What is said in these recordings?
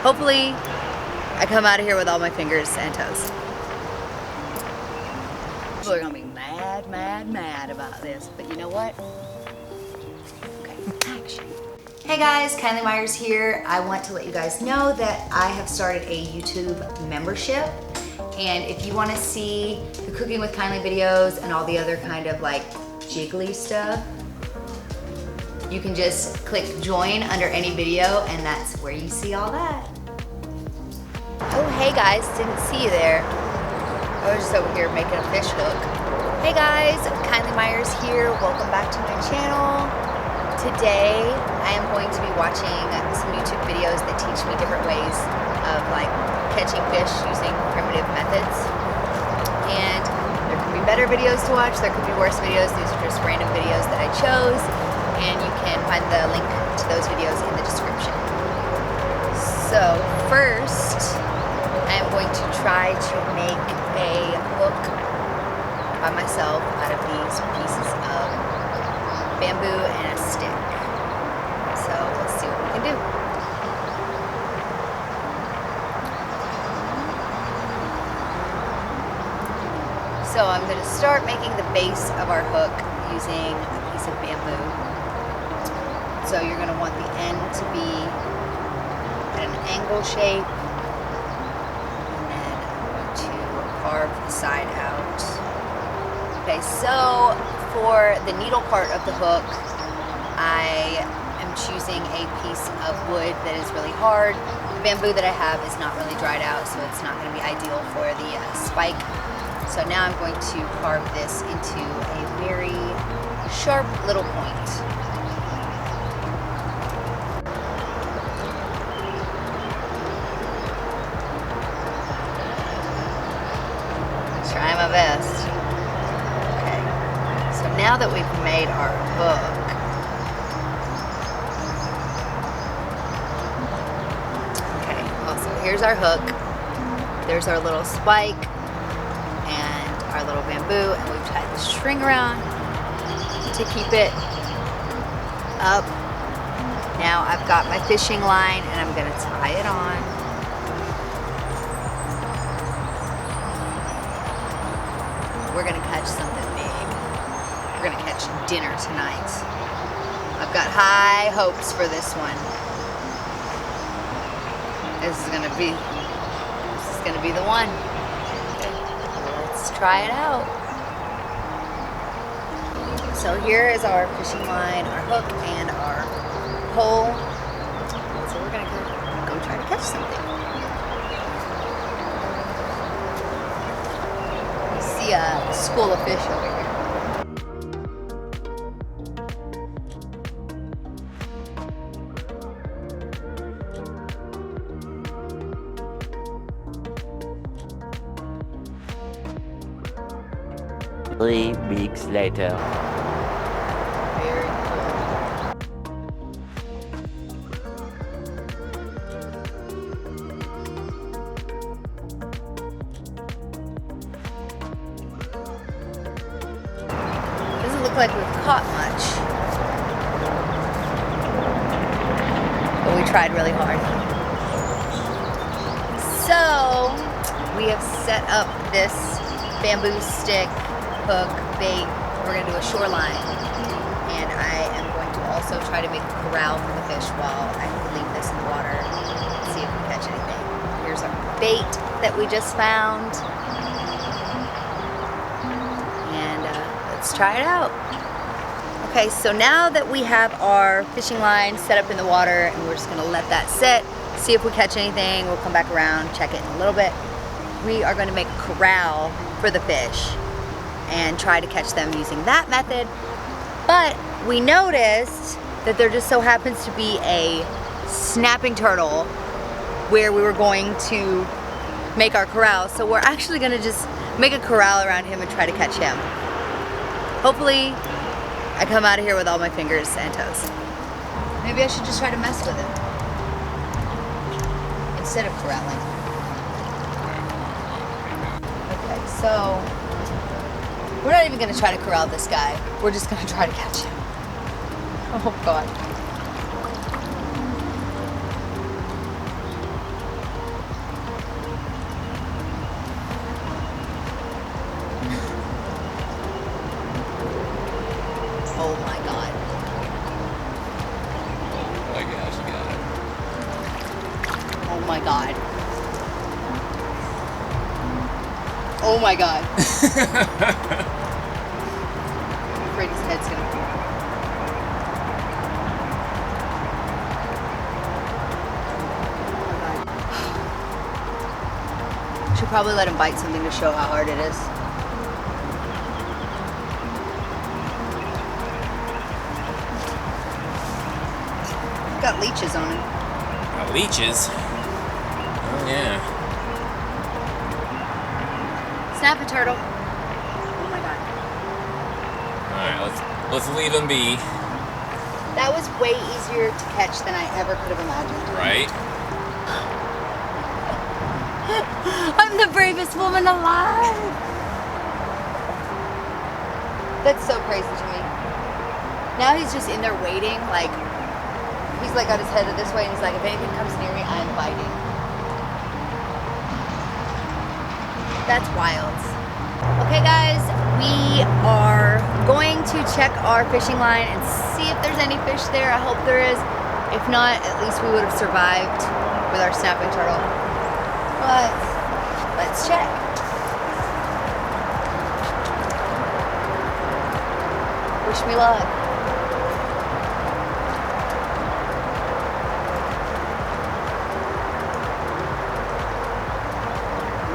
Hopefully, I come out of here with all my fingers and toes. People are gonna be mad about this, but you know what? Okay, action. Hey guys, Kylie Myers here. I want to let you guys know that I have started a YouTube membership. And if you want to see the Cooking with Kylie videos and all the other kind of like jiggly stuff, you can just click join under any video and that's where you see all that. Oh, hey guys, didn't see you there. I was just over here making a fish hook. Hey guys, Kylie Myers here. Welcome back to my channel. Today, I am going to be watching some YouTube videos that teach me different ways of like catching fish using primitive methods. And there could be better videos to watch, there could be worse videos. These are just random videos that I chose, and you can find the link to those videos in the description. So first, I am going to try to make a hook by myself out of these pieces of bamboo and a stick. So let's see what we can do. So I'm going to start making the base of our hook using a piece of bamboo. So you're going to want the end to be at an angle shape, and then I'm going to carve the side out. Okay, so for the needle part of the hook, I am choosing a piece of wood that is really hard. The bamboo that I have is not really dried out, so it's not going to be ideal for the spike. So now I'm going to carve this into a very sharp little point. Try my best. Now that we've made our hook, okay, awesome. Here's our hook. There's our little spike and our little bamboo, and we've tied the string around to keep it up. Now I've got my fishing line, and I'm going to tie it on. We're going to catch something big. We're gonna catch dinner tonight. I've got high hopes for this one. This is gonna be the one. Okay, let's try it out. So here is our fishing line, our hook, and our pole. So we're gonna go try to catch something. You see a school of fish over here. Three weeks later. Very cool. Doesn't look like we've caught much, but we tried really hard. So we have set up this bamboo stick, hook, bait. We're going to do a shoreline, and I am going to also try to make a corral for the fish while I leave this in the water and see if we catch anything. Here's our bait that we just found, and let's try it out. Okay, so now that we have our fishing line set up in the water, and we're just going to let that sit, see if we catch anything. We'll come back around, check it in a little bit. We are going to make a corral for the fish and try to catch them using that method. But we noticed that there just so happens to be a snapping turtle where we were going to make our corral. So we're actually gonna just make a corral around him and try to catch him. Hopefully, I come out of here with all my fingers and toes. Maybe I should just try to mess with him instead of corralling. Okay, so we're not even gonna try to corral this guy. We're just gonna try to catch him. Oh God. Oh my god. Oh my god. I'm afraid his head's gonna fall. Should probably let him bite something to show how hard it is. Got leeches on him. Leeches? Oh yeah. Snap a turtle. Oh my god. Alright, let's leave him be. That was way easier to catch than I ever could have imagined. Right? I'm the bravest woman alive. That's so crazy to me. Now he's just in there waiting, like he's like got his head this way and he's like, if anything comes near me, I'm biting. That's wild. Okay guys, we are going to check our fishing line and see if there's any fish there. I hope there is. If not, at least we would have survived with our snapping turtle. But let's check. Wish me luck.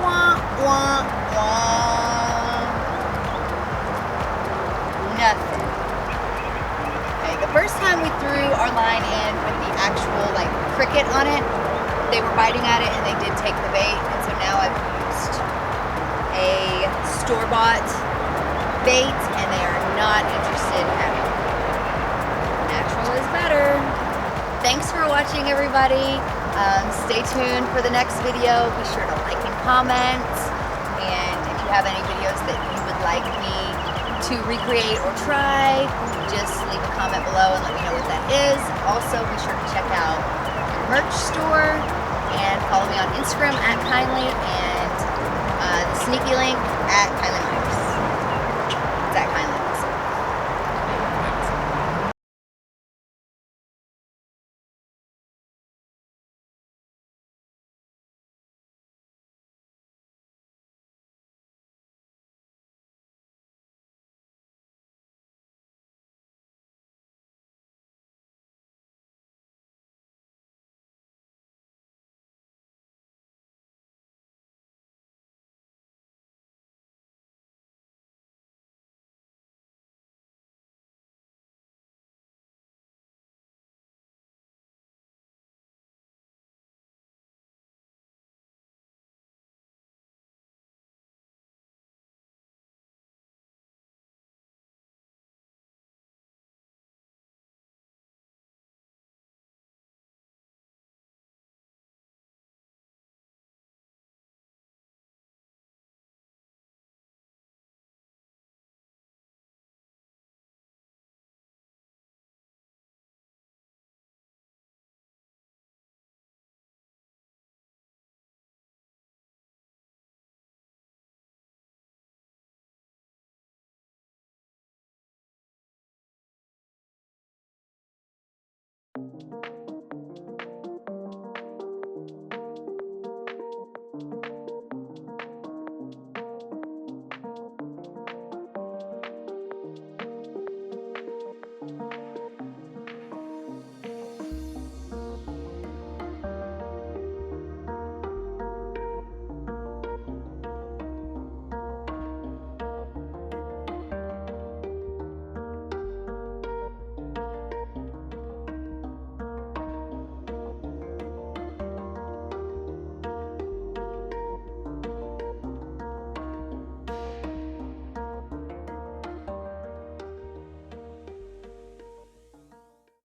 Wah, wah, wah. Nothing. Okay, the first time we threw our line in with the actual like cricket on it, they were biting at it and they did take the bait, and so now I've used a store-bought bait and they are not interested at all. Natural is better. Thanks for watching, everybody. Stay tuned for the next video. Be sure to like and comment, and if you have any videos that you would like me to recreate or try, just leave a comment below and let me know what that is. Also, be sure to check out the merch store and follow me on Instagram at Kindly, and the sneaky link at Kindly Myers. It's at Kindly also.